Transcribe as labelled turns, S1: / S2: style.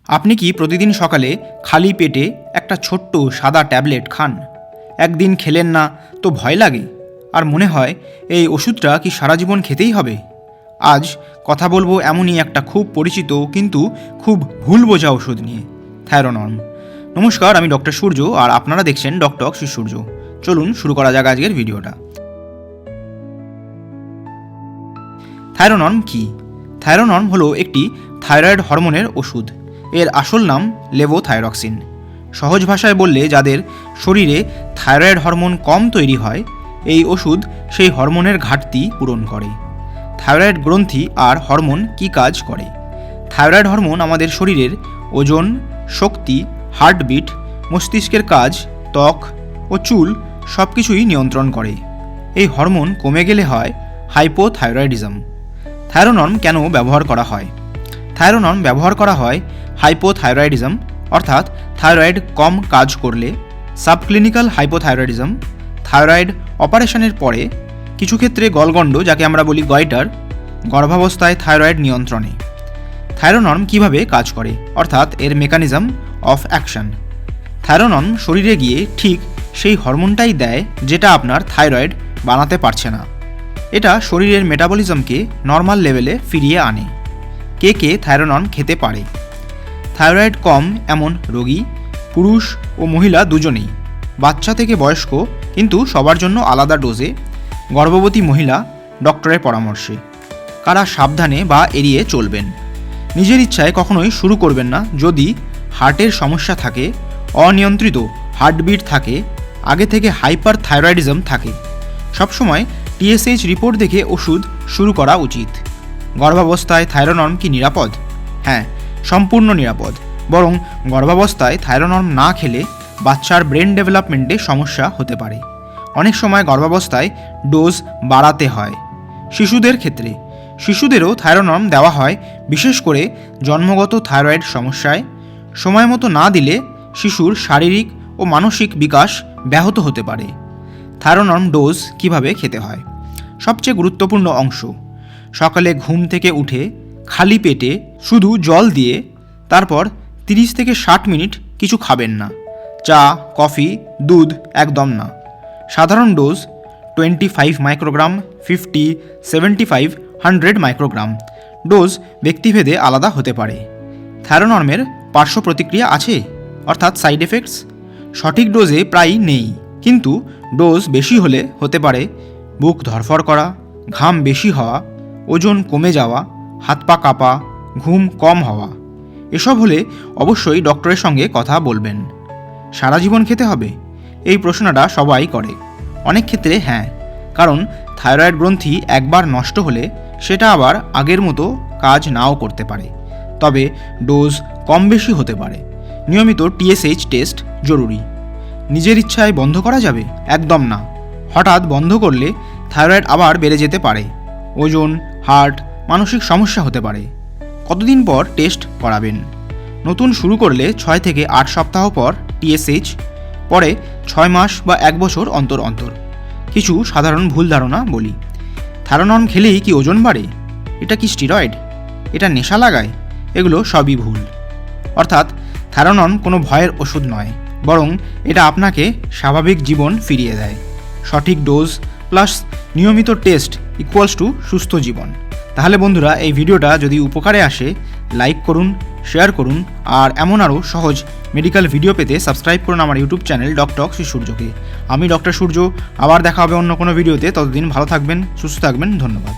S1: আপনি কি প্রতিদিন সকালে খালি পেটে একটা ছোট্ট সাদা ট্যাবলেট খান? একদিন খেলেন না তো ভয় লাগে, আর মনে হয় এই ওষুধটা কি সারা জীবন খেতেই হবে? আজ কথা বলবো এমনই একটা খুব পরিচিত কিন্তু খুব ভুল বোঝা ওষুধ নিয়ে, থাইরোনর্ম। নমস্কার, আমি ডক্টর সূর্য আর আপনারা দেখছেন ডক্টর শ্রী সূর্য। চলুন শুরু করা যাক আজকের ভিডিওটা। থাইরোনর্ম কি? থাইরোনর্ম হলো একটি থাইরয়েড হরমোনের ওষুধ। এর আসল নাম লেভোথাইরক্সিন। সহজ ভাষায় বললে, যাদের শরীরে থাইরয়েড হরমোন কম তৈরি হয়, এই ওষুধ সেই হরমোনের ঘাটতি পূরণ করে। থাইরয়েড গ্রন্থি আর হরমোন কী কাজ করে? থাইরয়েড হরমোন আমাদের শরীরের ওজন, শক্তি, হার্টবিট, মস্তিষ্কের কাজ, ত্বক ও চুল সব কিছুই নিয়ন্ত্রণ করে। এই হরমোন কমে গেলে হয় হাইপোথাইরয়েডিজম। থাইরোনর্ম কেন ব্যবহার করা হয়? থাইরোনর্ম ব্যবহার করা হয় হাইপোথাইরয়েডিজম অর্থাৎ থাইরয়েড কম কাজ করলে, সাবক্লিনিক্যাল হাইপোথাইরয়েডিজম থাইরয়েড অপারেশনের পরে, কিছু ক্ষেত্রে গলগণ্ড যাকে আমরা বলি গয়টার, গর্ভাবস্থায় থাইরয়েড নিয়ন্ত্রণে। থাইরোনর্ম কিভাবে কাজ করে অর্থাৎ এর মেকানিজম অফ অ্যাকশন। থাইরোনর্ম শরীরে গিয়ে ঠিক সেই হরমোনটাই দেয় যেটা আপনার থাইরয়েড বানাতে পারছে না। এটা শরীরের মেটাবলিজমকে নর্মাল লেভেলে ফিরিয়ে আনে। কে কে থাইরোনর্ম খেতে পারে? থাইরয়েড কম এমন রোগী, পুরুষ ও মহিলা দুজনেই, বাচ্চা থেকে বয়স্ক, কিন্তু সবার জন্য আলাদা ডোজে, গর্ভবতী মহিলা, ডক্টরের পরামর্শে। কারা সাবধানে বা এড়িয়ে চলবেন? নিজের ইচ্ছায় কখনোই শুরু করবেন না যদি হার্টের সমস্যা থাকে, অনিয়ন্ত্রিত হার্টবিট থাকে, আগে থেকে হাইপার থাইরয়েডিজম থাকে। সবসময় TSH রিপোর্ট দেখে ওষুধ শুরু করা উচিত। গর্ভাবস্থায় থাইরোনর্ম কি নিরাপদ? হ্যাঁ, সম্পূর্ণ নিরাপদ। বরং গর্ভাবস্থায় থাইরোনর্ম না খেলে বাচ্চার ব্রেন ডেভেলপমেন্টে সমস্যা হতে পারে। অনেক সময় গর্ভাবস্থায় ডোজ বাড়াতে হয়। শিশুদের ক্ষেত্রে, শিশুদেরও থাইরোনর্ম দেওয়া হয়, বিশেষ করে জন্মগত থাইরয়েড সমস্যায়। সময় মতো না দিলে শিশুর শারীরিক ও মানসিক বিকাশ ব্যাহত হতে পারে। থাইরোনর্ম ডোজ কিভাবে খেতে হয়? সবচেয়ে গুরুত্বপূর্ণ অংশ, সকালে ঘুম থেকে উঠে খালি পেটে শুধু জল দিয়ে তারপর 30 থেকে 60 মিনিট কিছু খাবেন না। চা, কফি, দুধ একদম না। সাধারণ ডোজ 25 মাইক্রোগ্রাম, 50, 75, 100 মাইক্রোগ্রাম। ডোজ ব্যক্তিভেদে আলাদা হতে পারে। থাইরোনর্মের পার্শ্ব প্রতিক্রিয়া আছে অর্থাৎ সাইড এফেক্টস? সঠিক ডোজে প্রায়ই নেই, কিন্তু ডোজ বেশি হলে হতে পারে বুক ধড়ফড় করা, ঘাম বেশি হওয়া, ওজন কমে যাওয়া, হাত পা কাঁপা, ঘুম কম হওয়া। এসব হলে অবশ্যই ডক্টরের সঙ্গে কথা বলবেন। সারা জীবন খেতে হবে? এই প্রশ্নটা সবাই করে। অনেক ক্ষেত্রে হ্যাঁ, কারণ থাইরয়েড গ্রন্থি একবার নষ্ট হলে সেটা আবার আগের মতো কাজ নাও করতে পারে। তবে ডোজ কম বেশি হতে পারে। নিয়মিত TSH টেস্ট জরুরি। নিজের ইচ্ছায় বন্ধ করা যাবে? একদম না। হঠাৎ বন্ধ করলে থাইরয়েড আবার বেড়ে যেতে পারে। ওজন, হার্ট, মানসিক সমস্যা হতে পারে। কতদিন পর টেস্ট করাবেন? নতুন শুরু করলে 6 থেকে 8 সপ্তাহ পর TSH, পরে 6 মাস বা 1 বছর অন্তর অন্তর। কিছু সাধারণ ভুল ধারণা বলি। থাইরোনর্ম খেলেই কি ওজন বাড়ে? এটা কি স্টিরয়েড? এটা নেশা লাগায়? এগুলো সবই ভুল। অর্থাৎ থাইরোনর্ম কোনো ভয়ের ওষুধ নয়, বরং এটা আপনাকে স্বাভাবিক জীবন ফিরিয়ে দেয়। সঠিক ডোজ প্লাস নিয়মিত টেস্ট ইকুয়ালস টু সুস্থ জীবন। তাহলে বন্ধুরা, এই ভিডিওটা যদি উপকারে আসে, লাইক করুন, শেয়ার করুন, আর এমন আরও সহজ মেডিকেল ভিডিও পেতে সাবস্ক্রাইব করুন আমার ইউটিউব চ্যানেল ডক্টর শ্রী সূর্যকে। আমি ডক্টর সূর্য, আবার দেখা হবে অন্য কোনো ভিডিওতে। ততদিন ভালো থাকবেন, সুস্থ থাকবেন। ধন্যবাদ।